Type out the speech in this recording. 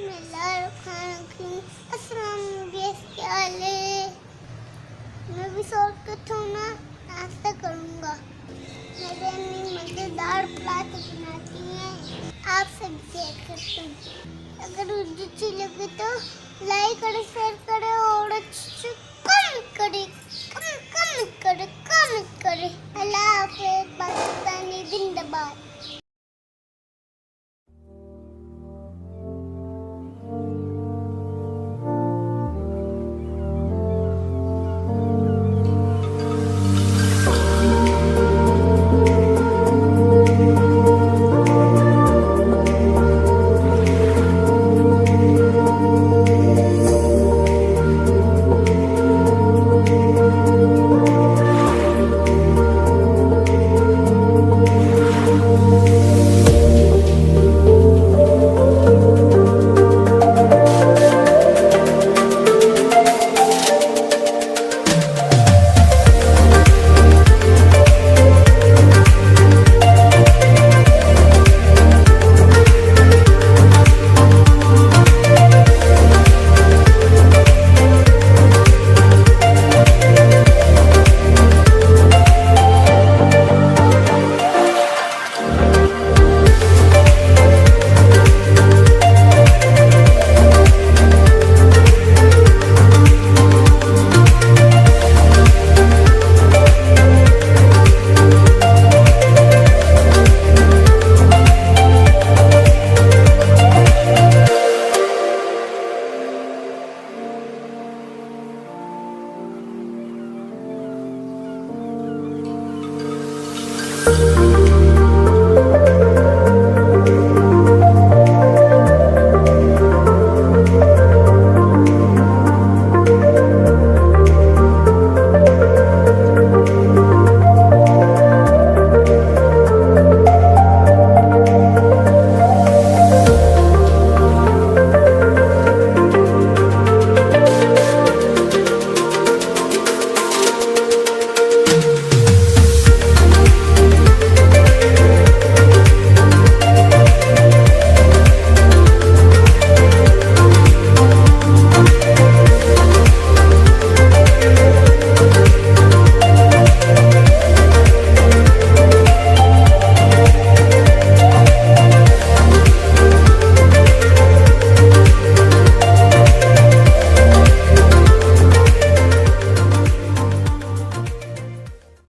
मैं भी शॉर्टकट हूँ ना, नाश्ता करूँगा। मेरे अम्मी मज़ेदार पराठे बनाती हैं, आपसे भी शेयर करती हूँ। अगर वीडियो अच्छी लगे तो लाइक करें, शेयर करें और अच्छे कमेंट करें। अल्लाह हाफ़िज़। पाकिस्तानी जिंदाबाद।